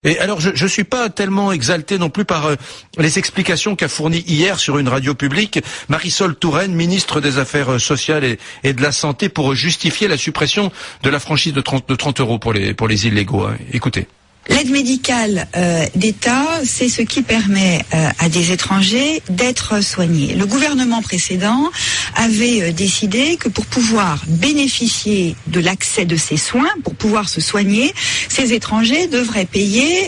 Et alors, je suis pas tellement exalté non plus par les explications qu'a fournies hier sur une radio publique Marisol Touraine, ministre des Affaires sociales et de la Santé, pour justifier la suppression de la franchise de 30 euros pour les illégaux. Hein. Écoutez. L'aide médicale d'État, c'est ce qui permet à des étrangers d'être soignés. Le gouvernement précédent avait décidé que pour pouvoir bénéficier de l'accès de ces soins, pour pouvoir se soigner, ces étrangers devraient payer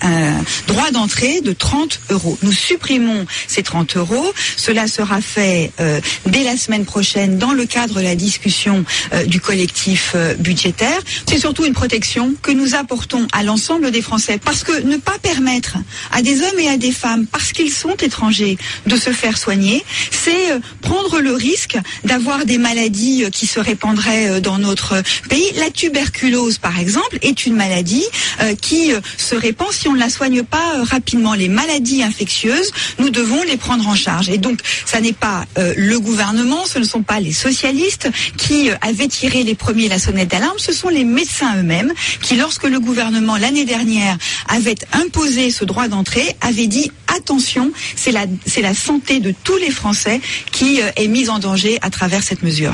un droit d'entrée de 30 euros. Nous supprimons ces 30 euros. Cela sera fait dès la semaine prochaine dans le cadre de la discussion du collectif budgétaire. C'est surtout une protection que nous apportons à l'ensemble des Français, parce que ne pas permettre à des hommes et à des femmes, parce qu'ils sont étrangers, de se faire soigner, c'est prendre le risque d'avoir des maladies qui se répandraient dans notre pays. La tuberculose, par exemple, est une maladie qui se répand si on ne la soigne pas rapidement. Les maladies infectieuses, nous devons les prendre en charge. Et donc, ça n'est pas le gouvernement, ce ne sont pas les socialistes qui avaient tiré les premiers la sonnette d'alarme, ce sont les médecins eux-mêmes qui, lorsque le gouvernement, l'année dernière, avait imposé ce droit d'entrée, avait dit attention, c'est la santé de tous les Français qui est mise en danger à travers cette mesure.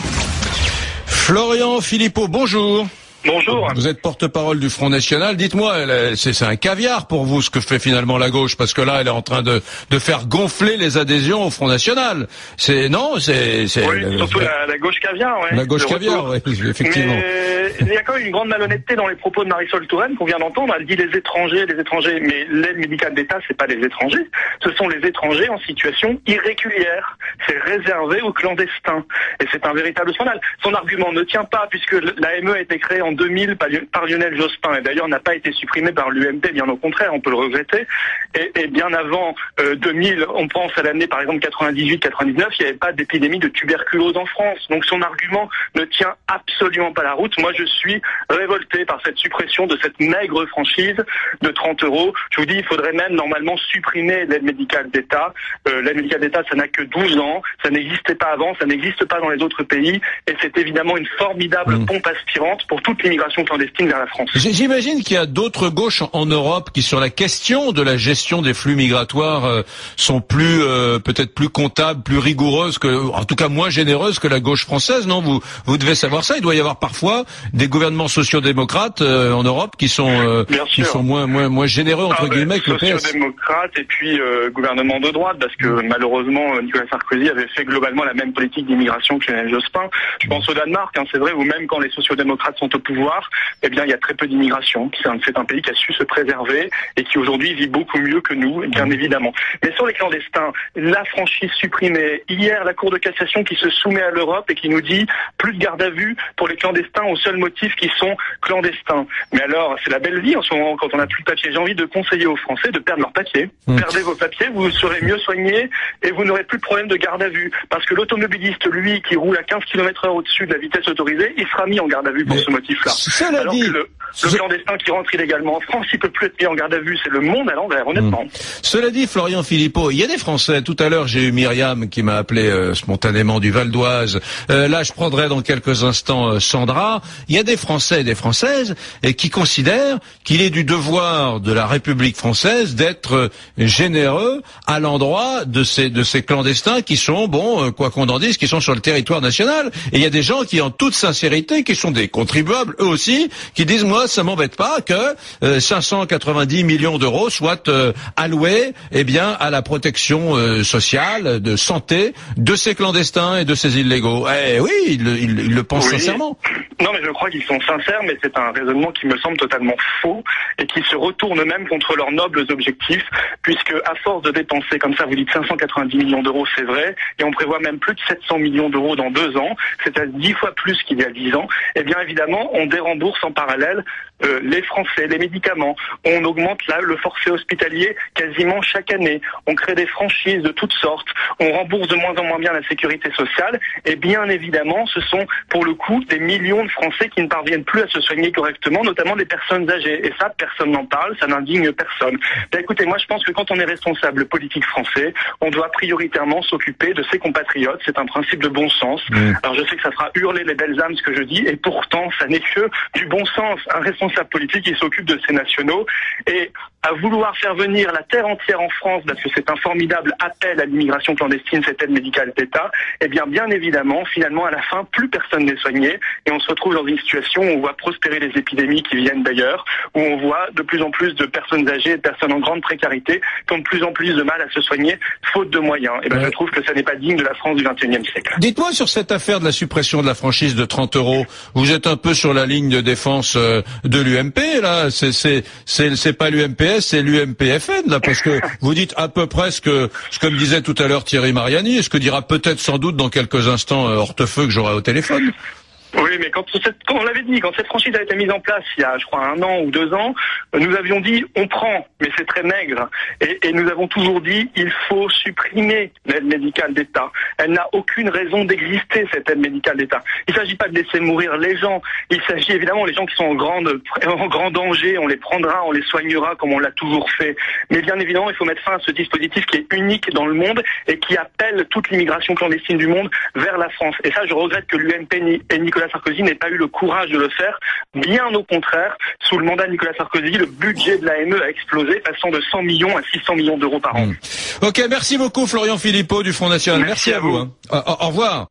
Florian Philippot, bonjour. Bonjour. Vous êtes porte-parole du Front National. Dites-moi, c'est un caviar pour vous ce que fait finalement la gauche, parce que là, elle est en train de faire gonfler les adhésions au Front National. Oui, surtout la gauche caviar, ouais. La gauche caviar, oui, effectivement. Mais il y a quand même une grande malhonnêteté dans les propos de Marisol Touraine qu'on vient d'entendre. Elle dit les étrangers. Mais l'aide médicale d'État, c'est pas les étrangers. Ce sont les étrangers en situation irrégulière. C'est réservé aux clandestins. Et c'est un véritable scandale. Son argument ne tient pas, puisque l'AME a été créée en 2000 par Lionel Jospin, et d'ailleurs n'a pas été supprimé par l'UMP, bien au contraire, on peut le regretter. Et bien avant 2000, on pense à l'année par exemple 98-99, il n'y avait pas d'épidémie de tuberculose en France. Donc son argument ne tient absolument pas la route. Moi je suis révolté par cette suppression de cette maigre franchise de 30 euros. Je vous dis, il faudrait même normalement supprimer l'aide médicale d'État. L'aide médicale d'État, ça n'a que 12 ans, ça n'existait pas avant, ça n'existe pas dans les autres pays, et c'est évidemment une formidable pompe aspirante pour toute l'immigration clandestine vers la France. J'imagine qu'il y a d'autres gauches en Europe qui, sur la question de la gestion des flux migratoires, sont plus peut-être plus comptables, plus rigoureuses, en tout cas moins généreuses que la gauche française. Non, vous devez savoir ça. Il doit y avoir parfois des gouvernements sociodémocrates en Europe qui sont moins généreux entre guillemets que le PS. Sociodémocrates et puis gouvernement de droite, parce que malheureusement Nicolas Sarkozy avait fait globalement la même politique d'immigration que Lionel Jospin. Je pense au Danemark, c'est vrai, ou même quand les sociodémocrates sont au pouvoir, eh bien il y a très peu d'immigration. C'est un pays qui a su se préserver et qui aujourd'hui vit beaucoup mieux que nous, bien évidemment. Mais sur les clandestins, la franchise supprimée. Hier, la Cour de cassation qui se soumet à l'Europe et qui nous dit plus de garde à vue pour les clandestins au seul motif qu'ils sont clandestins. Mais alors, c'est la belle vie en ce moment quand on n'a plus de papier. J'ai envie de conseiller aux Français de perdre leurs papiers. Perdez vos papiers, vous serez mieux soignés et vous n'aurez plus de problème de garde à vue. Parce que l'automobiliste, lui, qui roule à 15 km/h au-dessus de la vitesse autorisée, il sera mis en garde à vue pour ce motif-là. Alors que le clandestin qui rentre illégalement en France, il peut plus être mis en garde à vue. C'est le monde à l'envers, honnêtement. Cela dit, Florian Philippot, il y a des Français. Tout à l'heure, j'ai eu Myriam qui m'a appelé spontanément du Val d'Oise. Là, je prendrai dans quelques instants Sandra. Il y a des Français et des Françaises qui considèrent qu'il est du devoir de la République française d'être généreux à l'endroit de ces clandestins qui sont, quoi qu'on en dise, qui sont sur le territoire national. Et il y a des gens qui, en toute sincérité, qui sont des contribuables, eux aussi, qui disent, moi, ça m'embête pas que 590 millions d'euros soient alloués, à la protection sociale, de santé de ces clandestins et de ces illégaux. Eh oui, ils le pensent sincèrement. Non, mais je crois qu'ils sont sincères, mais c'est un raisonnement qui me semble totalement faux et qui se retourne même contre leurs nobles objectifs, puisque à force de dépenser, comme ça vous dites 590 millions d'euros, c'est vrai, et on prévoit même plus de 700 millions d'euros dans 2 ans, c'est-à-dire 10 fois plus qu'il y a 10 ans, et bien évidemment, on dérembourse en parallèle les Français, les médicaments. On augmente là le forfait hospitalier quasiment chaque année. On crée des franchises de toutes sortes. On rembourse de moins en moins bien la sécurité sociale. Et bien évidemment, ce sont pour le coup des millions de Français qui ne parviennent plus à se soigner correctement, notamment des personnes âgées. Et ça, personne n'en parle, ça n'indigne personne. Écoutez, moi je pense que quand on est responsable politique français, on doit prioritairement s'occuper de ses compatriotes. C'est un principe de bon sens. Alors je sais que ça fera hurler les belles âmes ce que je dis, et pourtant ça n'est que du bon sens. Un responsable politique, il s'occupe de ses nationaux, et vouloir faire venir la terre entière en France parce que c'est un formidable appel à l'immigration clandestine, cette aide médicale d'État, eh bien évidemment, finalement, à la fin, plus personne n'est soigné et on se retrouve dans une situation où on voit prospérer les épidémies qui viennent d'ailleurs, où on voit de plus en plus de personnes âgées, de personnes en grande précarité, qui ont de plus en plus de mal à se soigner, faute de moyens. Et je trouve que ça n'est pas digne de la France du XXIe siècle. Dites-moi sur cette affaire de la suppression de la franchise de 30 €, vous êtes un peu sur la ligne de défense de l'UMP, là, c'est pas l'UMPS, c'est l'UMPFN, là, parce que vous dites à peu près ce que me disait tout à l'heure Thierry Mariani, et ce que dira peut-être sans doute dans quelques instants Hortefeux que j'aurai au téléphone. Oui, mais quand on l'avait dit, quand cette franchise a été mise en place il y a, je crois, 1 an ou 2 ans, nous avions dit on prend, mais c'est très maigre. Et nous avons toujours dit il faut supprimer l'aide médicale d'État. Elle n'a aucune raison d'exister, cette aide médicale d'État. Il ne s'agit pas de laisser mourir les gens. Il s'agit évidemment les gens qui sont en grand danger, on les prendra, on les soignera comme on l'a toujours fait. Mais bien évidemment, il faut mettre fin à ce dispositif qui est unique dans le monde et qui appelle toute l'immigration clandestine du monde vers la France. Et ça, je regrette que l'UMP et Nicolas Sarkozy n'ait pas eu le courage de le faire. Bien au contraire, sous le mandat de Nicolas Sarkozy, le budget de l'AME a explosé, passant de 100 millions à 600 millions d'euros par an. Ok, merci beaucoup Florian Philippot du Front National. Merci à vous. Au revoir.